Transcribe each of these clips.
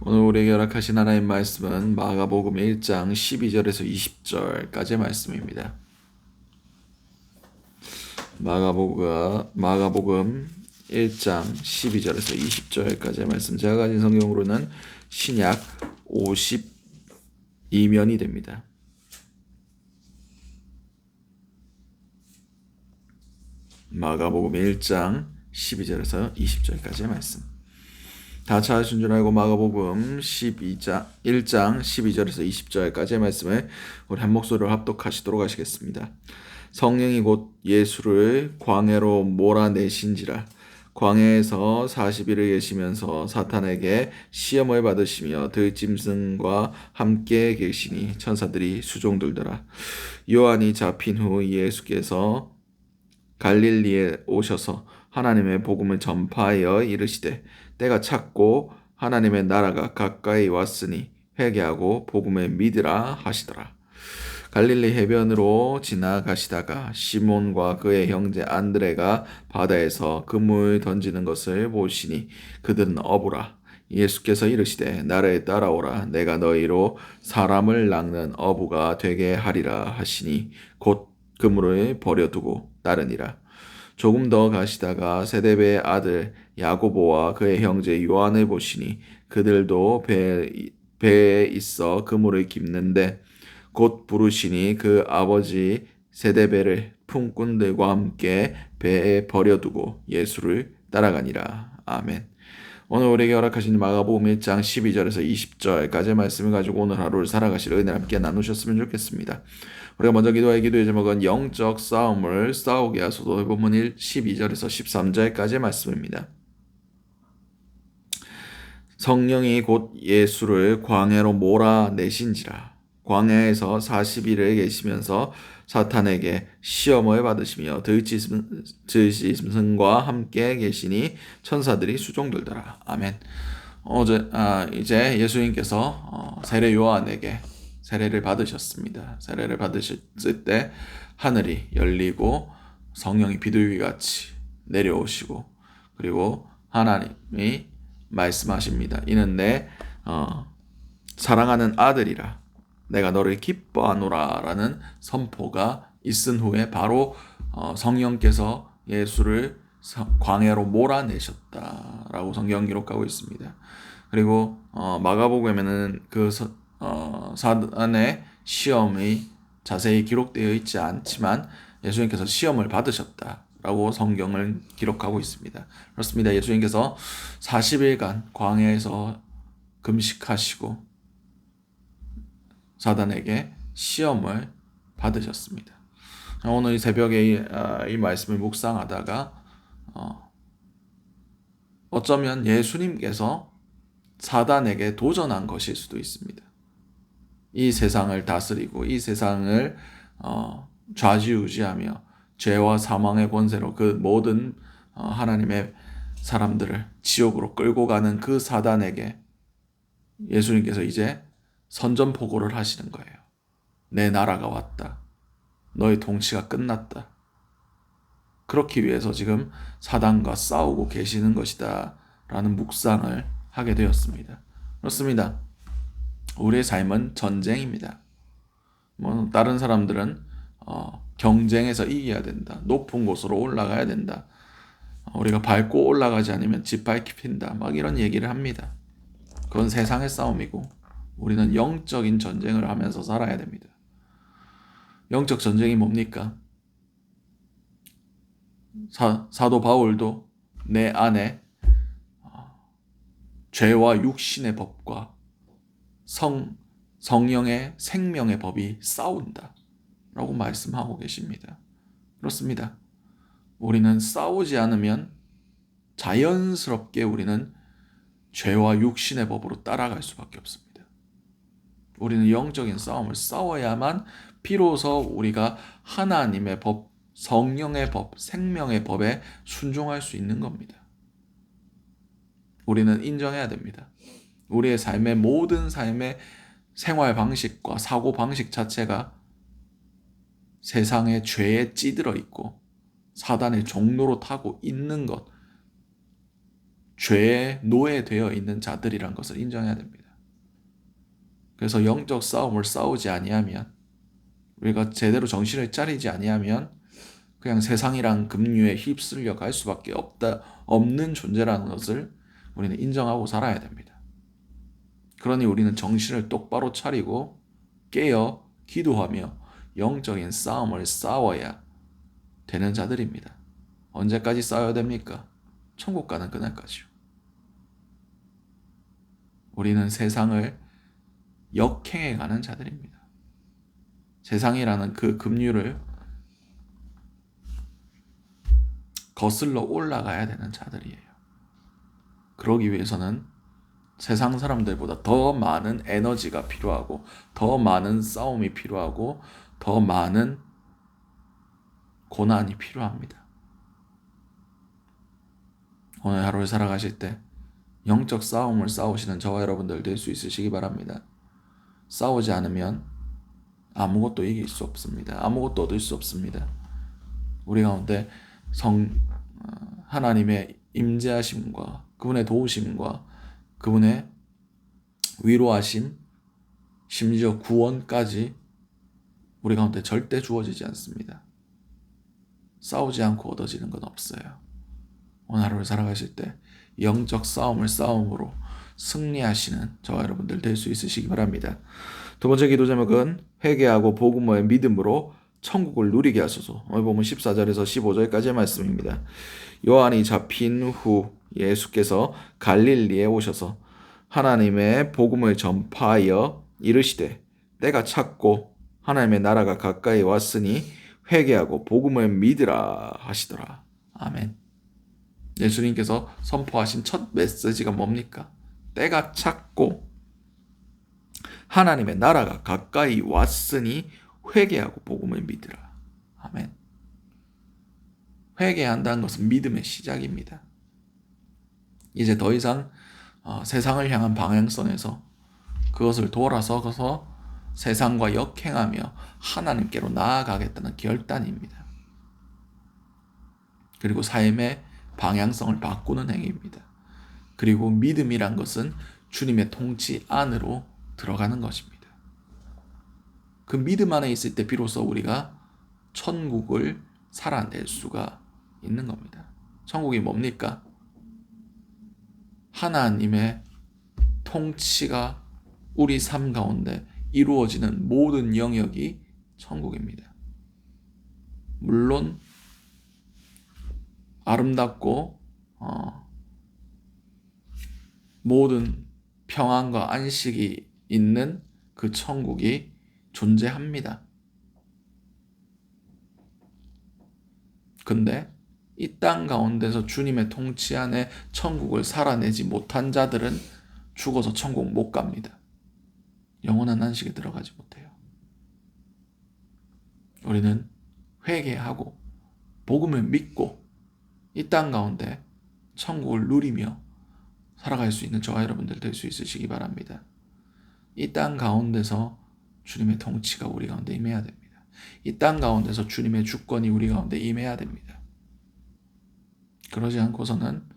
오늘 우리에게 허락하신 하나님 말씀은 마가복음 1장 12절에서 20절까지의 말씀입니다. 마가복음 1장 12절에서 20절까지의 말씀. 제가 가진 성경으로는 신약 52면이 됩니다. 마가복음 1장 12절에서 20절까지의 말씀. 다 찾으신 줄 알고 마가복음 1장 12절에서 20절까지의 말씀을 우리 한 목소리로 합독하시도록 하시겠습니다. 성령이 곧 예수를 광야로 몰아내신지라. 광야에서 40일을 계시면서 사탄에게 시험을 받으시며 들짐승과 함께 계시니 천사들이 수종들더라. 요한이 잡힌 후 예수께서 갈릴리에 오셔서 하나님의 복음을 전파하여 이르시되 때가 찼고 하나님의 나라가 가까이 왔으니 회개하고 복음을 믿으라 하시더라. 갈릴리 해변으로 지나가시다가 시몬과 그의 형제 안드레가 바다에서 그물 던지는 것을 보시니 그들은 어부라. 예수께서 이르시되 나를 따라오라. 내가 너희로 사람을 낚는 어부가 되게 하리라 하시니 곧 그물을 버려두고 따르니라. 조금 더 가시다가 세데베의 아들 야고보와 그의 형제 요한을 보시니 그들도 배에 있어 그물을 깁는데 곧 부르시니 그 아버지 세데베를 품꾼들과 함께 배에 버려두고 예수를 따라가니라. 아멘. 오늘 우리에게 허락하신 마가복음 1장 12절에서 20절까지의 말씀을 가지고 오늘 하루를 살아가실 은혜를 함께 나누셨으면 좋겠습니다. 우리가 먼저 기도할 기도의 제목은 영적 싸움을 싸우게 하소서. 본문 12절에서 13절까지의 말씀입니다. 성령이 곧 예수를 광야로 몰아내신지라. 광야에서 40일을 계시면서 사탄에게 시험을 받으시며 들짐승과 함께 계시니 천사들이 수종들더라. 아멘. 이제 예수님께서 세례 요한에게 세례를 받으셨습니다. 세례를 받으셨을 때 하늘이 열리고 성령이 비둘기같이 내려오시고 그리고 하나님이 말씀하십니다. 이는 내 사랑하는 아들이라. 내가 너를 기뻐하노라 라는 선포가 있은 후에 바로 성령께서 예수를 광야로 몰아내셨다라고 성경 기록하고 있습니다. 그리고 마가복음에는 그 사단의 시험이 자세히 기록되어 있지 않지만 예수님께서 시험을 받으셨다라고 성경을 기록하고 있습니다. 그렇습니다. 예수님께서 40일간 광야에서 금식하시고 사단에게 시험을 받으셨습니다. 오늘 이 새벽에 이 말씀을 묵상하다가 어쩌면 예수님께서 사단에게 도전한 것일 수도 있습니다. 이 세상을 다스리고 이 세상을 좌지우지하며 죄와 사망의 권세로 그 모든 하나님의 사람들을 지옥으로 끌고 가는 그 사단에게 예수님께서 이제 선전포고를 하시는 거예요. 내 나라가 왔다. 너의 통치가 끝났다. 그렇기 위해서 지금 사단과 싸우고 계시는 것이다 라는 묵상을 하게 되었습니다. 그렇습니다. 우리의 삶은 전쟁입니다. 다른 사람들은 경쟁에서 이겨야 된다. 높은 곳으로 올라가야 된다. 우리가 밟고 올라가지 않으면 짓밟힌다. 막 이런 얘기를 합니다. 그건 세상의 싸움이고 우리는 영적인 전쟁을 하면서 살아야 됩니다. 영적 전쟁이 뭡니까? 사도 바울도 내 안에 죄와 육신의 법과 성령의 생명의 법이 싸운다 라고 말씀하고 계십니다. 그렇습니다. 우리는 싸우지 않으면 자연스럽게 우리는 죄와 육신의 법으로 따라갈 수밖에 없습니다. 우리는 영적인 싸움을 싸워야만 비로소 우리가 하나님의 법, 성령의 법, 생명의 법에 순종할 수 있는 겁니다. 우리는 인정해야 됩니다. 우리의 삶의 모든 삶의 생활 방식과 사고 방식 자체가 세상의 죄에 찌들어 있고 사단의 종로로 타고 있는 것, 죄에 노예되어 있는 자들이란 것을 인정해야 됩니다. 그래서 영적 싸움을 싸우지 아니하면, 우리가 제대로 정신을 차리지 아니하면 그냥 세상이랑 급류에 휩쓸려 갈 수밖에 없는 존재라는 것을 우리는 인정하고 살아야 됩니다. 그러니 우리는 정신을 똑바로 차리고 깨어 기도하며 영적인 싸움을 싸워야 되는 자들입니다. 언제까지 싸워야 됩니까? 천국 가는 그날까지요. 우리는 세상을 역행해 가는 자들입니다. 세상이라는 그 급류를 거슬러 올라가야 되는 자들이에요. 그러기 위해서는 세상 사람들보다 더 많은 에너지가 필요하고, 더 많은 싸움이 필요하고, 더 많은 고난이 필요합니다. 오늘 하루를 살아가실 때 영적 싸움을 싸우시는 저와 여러분들 될 수 있으시기 바랍니다. 싸우지 않으면 아무것도 이길 수 없습니다. 아무것도 얻을 수 없습니다. 우리 가운데 하나님의 임재하심과 그분의 도우심과 그분의 위로하심, 심지어 구원까지 우리 가운데 절대 주어지지 않습니다. 싸우지 않고 얻어지는 건 없어요. 오늘 하루를 살아가실 때 영적 싸움으로 승리하시는 저와 여러분들 될 수 있으시기 바랍니다. 두 번째 기도 제목은 회개하고 복음의 믿음으로 천국을 누리게 하소서. 오늘 보면 14절에서 15절까지의 말씀입니다. 요한이 잡힌 후 예수께서 갈릴리에 오셔서 하나님의 복음을 전파하여 이르시되 때가 찼고 하나님의 나라가 가까이 왔으니 회개하고 복음을 믿으라 하시더라. 아멘. 예수님께서 선포하신 첫 메시지가 뭡니까? 때가 찼고 하나님의 나라가 가까이 왔으니 회개하고 복음을 믿으라. 아멘. 회개한다는 것은 믿음의 시작입니다. 이제 더 이상 세상을 향한 방향성에서 그것을 돌아서서 세상과 역행하며 하나님께로 나아가겠다는 결단입니다. 그리고 삶의 방향성을 바꾸는 행위입니다. 그리고 믿음이란 것은 주님의 통치 안으로 들어가는 것입니다. 그 믿음 안에 있을 때 비로소 우리가 천국을 살아낼 수가 있는 겁니다. 천국이 뭡니까? 하나님의 통치가 우리 삶 가운데 이루어지는 모든 영역이 천국입니다. 물론 아름답고 모든 평안과 안식이 있는 그 천국이 존재합니다. 근데 이 땅 가운데서 주님의 통치 안에 천국을 살아내지 못한 자들은 죽어서 천국 못 갑니다. 영원한 안식에 들어가지 못해요. 우리는 회개하고 복음을 믿고 이 땅 가운데 천국을 누리며 살아갈 수 있는 저와 여러분들 될 수 있으시기 바랍니다. 이 땅 가운데서 주님의 통치가 우리 가운데 임해야 됩니다. 이 땅 가운데서 주님의 주권이 우리 가운데 임해야 됩니다. 그러지 않고서는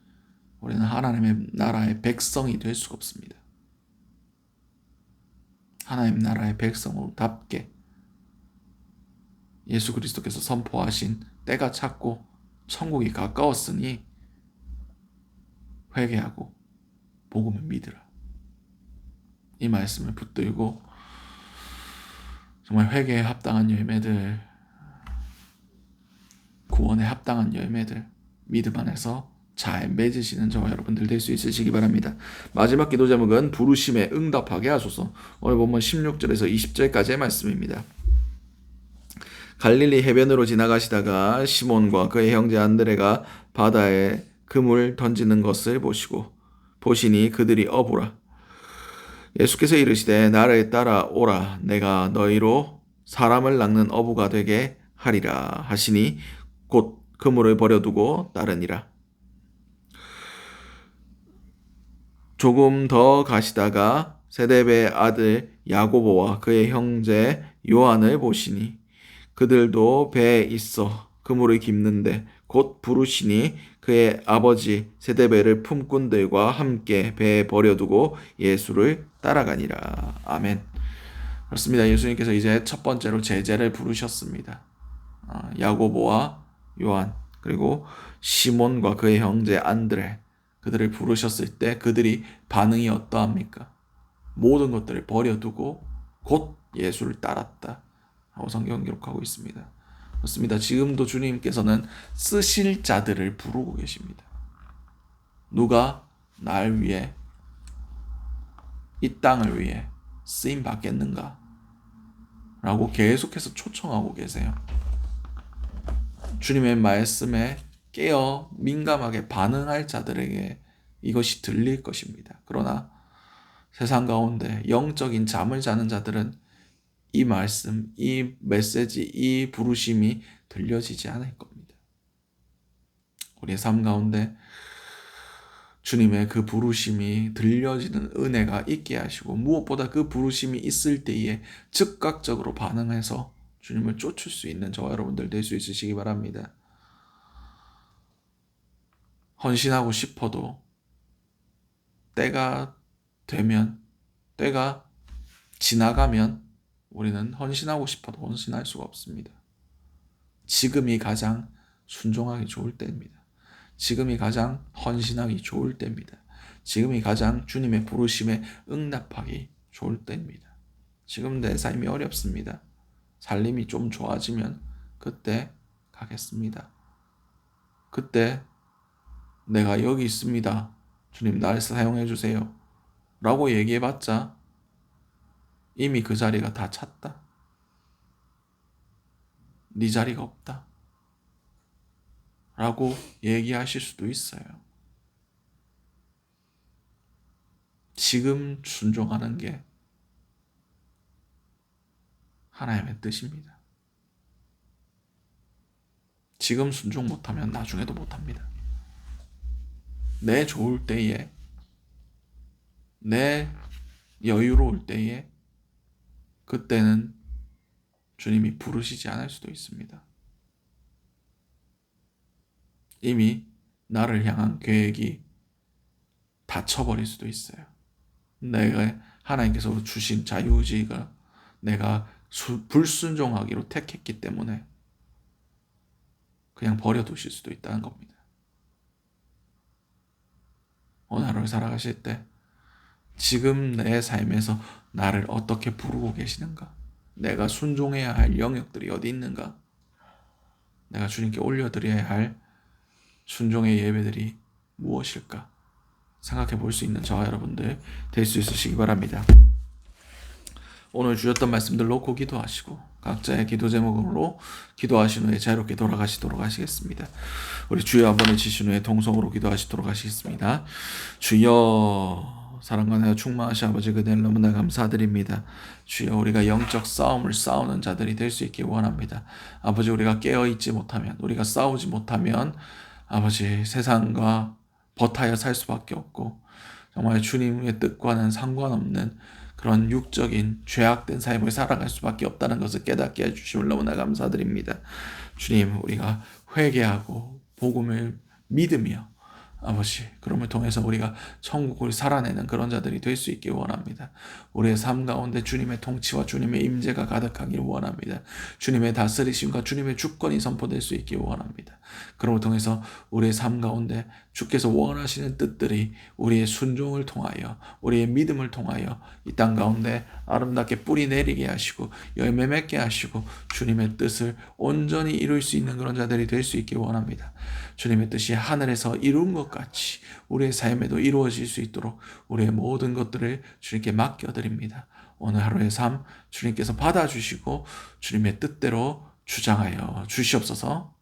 우리는 하나님의 나라의 백성이 될 수가 없습니다. 하나님 나라의 백성으로답게 예수 그리스도께서 선포하신 때가 찼고 천국이 가까웠으니 회개하고 복음을 믿으라. 이 말씀을 붙들고 정말 회개에 합당한 열매들, 구원에 합당한 열매들 믿음 안에서 잘 맺으시는 저와 여러분들 될 수 있으시기 바랍니다. 마지막 기도 제목은 부르심에 응답하게 하소서. 오늘 보면 16절에서 20절까지의 말씀입니다. 갈릴리 해변으로 지나가시다가 시몬과 그의 형제 안드레가 바다에 그물 던지는 것을 보시니 그들이 어부라. 예수께서 이르시되 나를 따라오라. 내가 너희로 사람을 낚는 어부가 되게 하리라 하시니 곧 그물을 버려두고 따르니라. 조금 더 가시다가 세데베의 아들 야고보와 그의 형제 요한을 보시니 그들도 배에 있어 그물을 깁는데 곧 부르시니 그의 아버지 세데베를 품꾼들과 함께 배에 버려두고 예수를 따라가니라. 아멘. 그렇습니다. 예수님께서 이제 첫 번째로 제자를 부르셨습니다. 야고보와 요한, 그리고 시몬과 그의 형제 안드레, 그들을 부르셨을 때 그들이 반응이 어떠합니까? 모든 것들을 버려두고 곧 예수를 따랐다 하고 성경 기록하고 있습니다. 그렇습니다. 지금도 주님께서는 쓰실 자들을 부르고 계십니다. 누가 날 위해, 이 땅을 위해 쓰임 받겠는가? 라고 계속해서 초청하고 계세요. 주님의 말씀에 깨어 민감하게 반응할 자들에게 이것이 들릴 것입니다. 그러나 세상 가운데 영적인 잠을 자는 자들은 이 말씀, 이 메시지, 이 부르심이 들려지지 않을 겁니다. 우리의 삶 가운데 주님의 그 부르심이 들려지는 은혜가 있게 하시고, 무엇보다 그 부르심이 있을 때에 즉각적으로 반응해서 주님을 쫓을 수 있는 저와 여러분들 될 수 있으시기 바랍니다. 헌신하고 싶어도 때가 되면, 때가 지나가면 우리는 헌신하고 싶어도 헌신할 수가 없습니다. 지금이 가장 순종하기 좋을 때입니다. 지금이 가장 헌신하기 좋을 때입니다. 지금이 가장 주님의 부르심에 응답하기 좋을 때입니다. 지금 내 삶이 어렵습니다. 살림이 좀 좋아지면 그때 가겠습니다. 그때 내가 여기 있습니다. 주님 날 사용해 주세요. 라고 얘기해봤자 이미 그 자리가 다 찼다. 네 자리가 없다. 라고 얘기하실 수도 있어요. 지금 순종하는 게 하나님의 뜻입니다. 지금 순종 못하면 나중에도 못합니다. 내 좋을 때에, 내 여유로울 때에, 그때는 주님이 부르시지 않을 수도 있습니다. 이미 나를 향한 계획이 닫혀버릴 수도 있어요. 내가 하나님께서 주신 자유의지가 내가 불순종하기로 택했기 때문에 그냥 버려두실 수도 있다는 겁니다. 오늘 하루를 살아가실 때 지금 내 삶에서 나를 어떻게 부르고 계시는가? 내가 순종해야 할 영역들이 어디 있는가? 내가 주님께 올려드려야 할 순종의 예배들이 무엇일까? 생각해 볼 수 있는 저와 여러분들 될 수 있으시기 바랍니다. 오늘 주셨던 말씀들 놓고 기도하시고 각자의 기도 제목으로 기도하신 후에 자유롭게 돌아가시도록 하시겠습니다. 우리 주여 한번 치신 후에 동성으로 기도하시도록 하시겠습니다. 주여, 사랑과 은혜가 충만하신 아버지, 그대를 너무나 감사드립니다. 주여, 우리가 영적 싸움을 싸우는 자들이 될 수 있기 원합니다. 아버지, 우리가 깨어있지 못하면, 우리가 싸우지 못하면 아버지, 세상과 버타여 살 수밖에 없고 정말 주님의 뜻과는 상관없는 그런 육적인 죄악된 삶을 살아갈 수밖에 없다는 것을 깨닫게 해주심을 너무나 감사드립니다. 주님, 우리가 회개하고 복음을 믿으며 아버지, 그럼을 통해서 우리가 천국을 살아내는 그런 자들이 될 수 있길 원합니다. 우리의 삶 가운데 주님의 통치와 주님의 임재가 가득하길 원합니다. 주님의 다스리심과 주님의 주권이 선포될 수 있길 원합니다. 그럼을 통해서 우리의 삶 가운데 주께서 원하시는 뜻들이 우리의 순종을 통하여, 우리의 믿음을 통하여 이 땅 가운데 아름답게 뿌리 내리게 하시고 열매 맺게 하시고 주님의 뜻을 온전히 이룰 수 있는 그런 자들이 될 수 있길 원합니다. 주님의 뜻이 하늘에서 이룬 것 같이 우리의 삶에도 이루어질 수 있도록 우리의 모든 것들을 주님께 맡겨드립니다. 오늘 하루의 삶 주님께서 받아주시고 주님의 뜻대로 주장하여 주시옵소서.